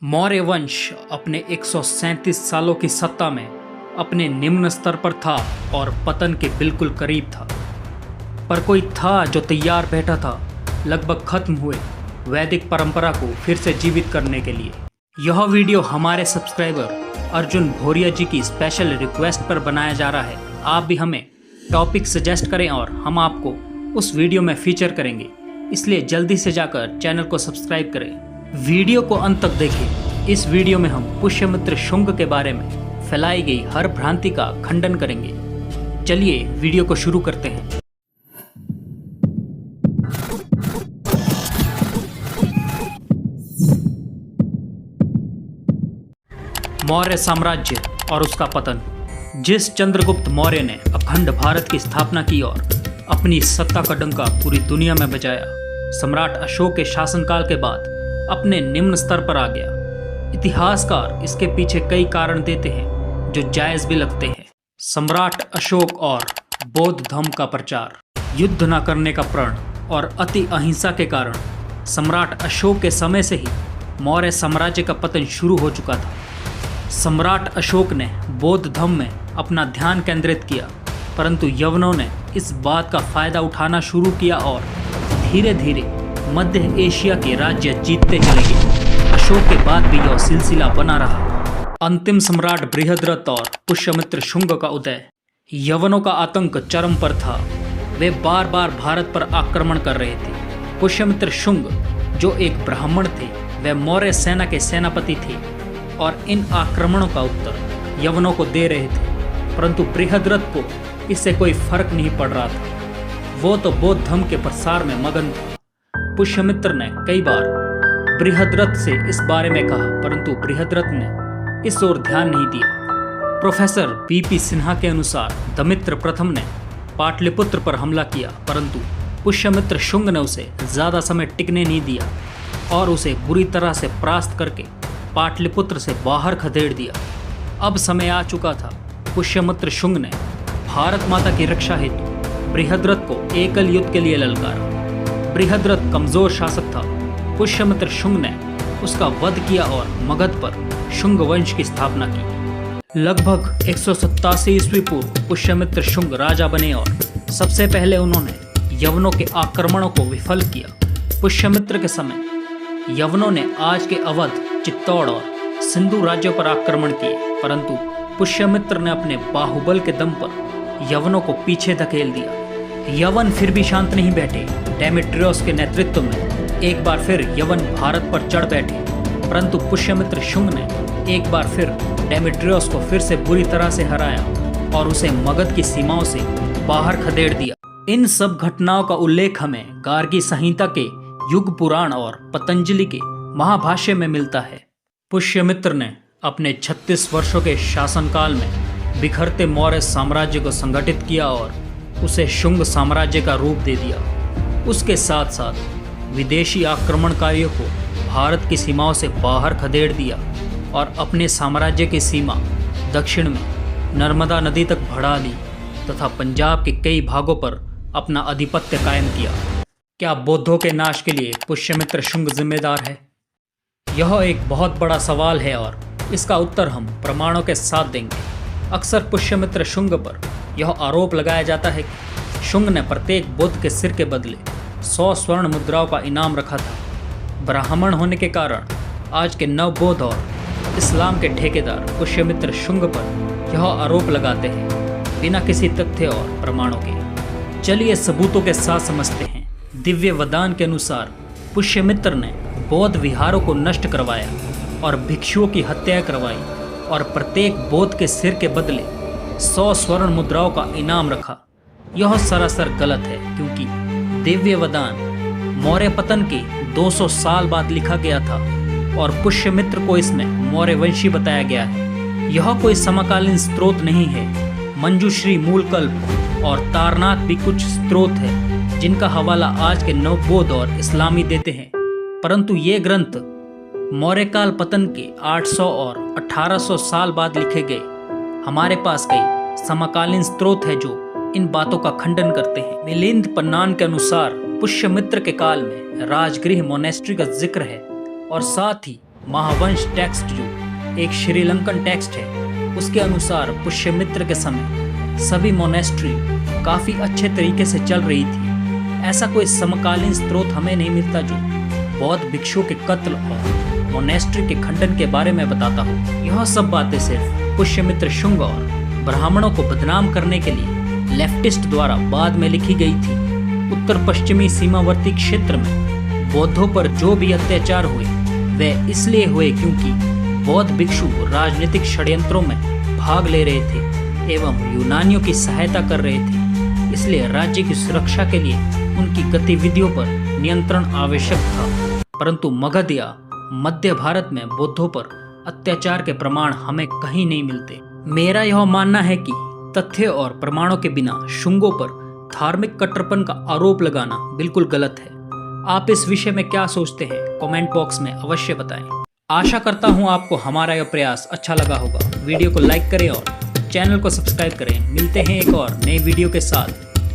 मौर्य वंश अपने 137 सालों की सत्ता में अपने निम्न स्तर पर था और पतन के बिल्कुल करीब था। पर कोई था जो तैयार बैठा था लगभग खत्म हुए वैदिक परंपरा को फिर से जीवित करने के लिए। यह वीडियो हमारे सब्सक्राइबर अर्जुन भोरिया जी की स्पेशल रिक्वेस्ट पर बनाया जा रहा है। आप भी हमें टॉपिक सजेस्ट करें और हम आपको उस वीडियो में फीचर करेंगे, इसलिए जल्दी से जाकर चैनल को सब्सक्राइब करें। वीडियो को अंत तक देखें। इस वीडियो में हम पुष्यमित्र शुंग के बारे में फैलाई गई हर भ्रांति का खंडन करेंगे। चलिए वीडियो को शुरू करते हैं। मौर्य साम्राज्य और उसका पतन। जिस चंद्रगुप्त मौर्य ने अखंड भारत की स्थापना की और अपनी सत्ता का डंका पूरी दुनिया में बजाया, सम्राट अशोक के शासनकाल के बाद अपने निम्न स्तर पर आ गया। इतिहासकार इसके पीछे कई कारण देते हैं जो जायज भी लगते हैं। सम्राट अशोक और बौद्ध धर्म का प्रचार, युद्ध न करने का प्रण और अति अहिंसा के कारण सम्राट अशोक के समय से ही मौर्य साम्राज्य का पतन शुरू हो चुका था। सम्राट अशोक ने बौद्ध धर्म में अपना ध्यान केंद्रित किया, परंतु यवनों ने इस बात का फायदा उठाना शुरू किया और धीरे धीरे मध्य एशिया के राज्य जीतते चले गए। अशोक के बाद भी यह सिलसिला बना रहा। अंतिम सम्राट बृहद्रथ और पुष्यमित्र शुंग का उदय। यवनों का आतंक चरम पर था। वे बार बार भारत पर आक्रमण कर रहे थे। पुष्यमित्र शुंग जो एक ब्राह्मण थे, वे मौर्य सेना के सेनापति थे और इन आक्रमणों का उत्तर यवनों को दे रहे थे, परंतु बृहद्रथ को इससे कोई फर्क नहीं पड़ रहा था। वो तो बौद्ध धर्म के प्रसार में मगन था। पुष्यमित्र ने कई बार बृहद्रथ से इस बारे में कहा, परंतु बृहद्रथ ने इस ओर ध्यान नहीं दिया। प्रोफेसर बीपी सिन्हा के अनुसार दमित्र प्रथम ने पाटलिपुत्र पर हमला किया, परंतु पुष्यमित्र शुंग ने उसे ज्यादा समय टिकने नहीं दिया और उसे बुरी तरह से परास्त करके पाटलिपुत्र से बाहर खदेड़ दिया। अब समय आ चुका था। पुष्यमित्र शुंग ने भारत माता की रक्षा हेतु बृहद्रथ को एकल युद्ध के लिए ललकारा। बृहद्रथ कमजोर शासक था। पुष्यमित्र शुंग ने उसका वध किया और मगध पर शुंग वंश की स्थापना की। लगभग 187 ईस्वी पूर्व पुष्यमित्र शुंग राजा बने और सबसे पहले उन्होंने यवनों के आक्रमणों को विफल किया। पुष्यमित्र के समय यवनों ने आज के अवध, चित्तौड़ और सिंधु राज्यों पर आक्रमण किए, परंतु पुष्यमित्र ने अपने बाहुबल के दम पर यवनों को पीछे धकेल दिया। यवन फिर भी शांत नहीं बैठे। डेमेट्रियस के नेतृत्व में एक बार फिर यवन भारत पर चढ़ बैठे, परंतु पुष्यमित्र शुंग ने एक बार फिर डेमेट्रियस को फिर से बुरी तरह से हराया और उसे मगध की सीमाओं से बाहर खदेड़ दिया। इन सब घटनाओं का उल्लेख हमें गार्गी संहिता के युग पुराण और पतंजलि के महाभाष्य में मिलता है। पुष्यमित्र ने अपने 36 वर्षों के शासनकाल में बिखरते मौर्य साम्राज्य को संगठित किया और उसे शुंग साम्राज्य का रूप दे दिया। उसके साथ साथ विदेशी आक्रमणकारियों को भारत की सीमाओं से बाहर खदेड़ दिया और अपने साम्राज्य की सीमा दक्षिण में नर्मदा नदी तक बढ़ा ली तथा पंजाब के कई भागों पर अपना आधिपत्य कायम किया। क्या बौद्धों के नाश के लिए पुष्यमित्र शुंग जिम्मेदार है? यह एक बहुत बड़ा सवाल है और इसका उत्तर हम प्रमाणों के साथ देंगे। अक्सर पुष्यमित्र शुंग पर यह आरोप लगाया जाता है कि शुंग ने प्रत्येक बुद्ध के सिर के बदले 100 स्वर्ण मुद्राओं का इनाम रखा था। ब्राह्मण होने के कारण आज के नव बौद्ध और इस्लाम के ठेकेदार पुष्यमित्र शुंग पर यह आरोप लगाते हैं बिना किसी तथ्य और प्रमाणों के। चलिए सबूतों के साथ समझते हैं। दिव्य वदान के अनुसार पुष्यमित्र ने बौद्ध विहारों को नष्ट करवाया और भिक्षुओं की हत्या करवाई और प्रत्येक बौद्ध के सिर के बदले 100 स्वर्ण मुद्राओं का इनाम रखा। यह सरासर गलत है, क्योंकि दिव्य वदान मौर्य पतन के 200 साल बाद लिखा गया था और पुष्यमित्र को इसमें मौर्य वंशी बताया गया है। यह कोई समकालीन स्रोत नहीं है। मंजुश्री, मूलकल्प और तारनाथ भी कुछ स्रोत है जिनका हवाला आज के नवबौद्ध और इस्लामी देते हैं, परंतु ये ग्रंथ मौर्यकाल पतन के 800 और 1800 साल बाद लिखे गए। हमारे पास कई समकालीन स्रोत है जो इन बातों का खंडन करते हैं। मिलिंद पन्नान के अनुसार पुष्यमित्र के काल में राजगृह मोनेस्ट्री का जिक्र है और साथ ही महावंश टेक्स्ट जो एक श्रीलंकन टेक्स्ट है, उसके अनुसार पुष्यमित्र के समय सभी मोनेस्ट्री काफी अच्छे तरीके से चल रही थी। ऐसा कोई समकालीन स्रोत हमें नहीं मिलता जो बौद्ध भिक्षुओं के कत्ल और मोनेस्ट्री के खंडन के बारे में बताता हो। यह सब बातें सिर्फ पुष्यमित्र शुंग और ब्राह्मणों को बदनाम करने के लिए लेफ्टिस्ट द्वारा बाद में लिखी गई थी। उत्तर पश्चिमी सीमावर्ती क्षेत्र में बौद्धों पर जो भी अत्याचार हुए वे इसलिए हुए क्योंकि बौद्ध भिक्षु राजनीतिक षड्यंत्रों में भाग ले रहे थे एवं यूनानियों की सहायता कर रहे थे। इसलिए राज्य की सुरक्षा के लिए उनकी गतिविधियों पर नियंत्रण आवश्यक था। परंतु मगध या मध्य भारत में बौद्धों पर अत्याचार के प्रमाण हमें कहीं नहीं मिलते। मेरा यह मानना है कि तथ्य और प्रमाणों के बिना शुंगों पर धार्मिक कट्टरपन का आरोप लगाना बिल्कुल गलत है। आप इस विषय में क्या सोचते हैं, कमेंट बॉक्स में अवश्य बताएं। आशा करता हूं आपको हमारा यह प्रयास अच्छा लगा होगा। वीडियो को लाइक करें और चैनल को सब्सक्राइब करें। मिलते हैं एक और नई वीडियो के साथ।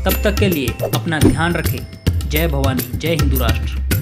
तब तक के लिए अपना ध्यान रखें। जय भवानी, जय हिंदू राष्ट्र।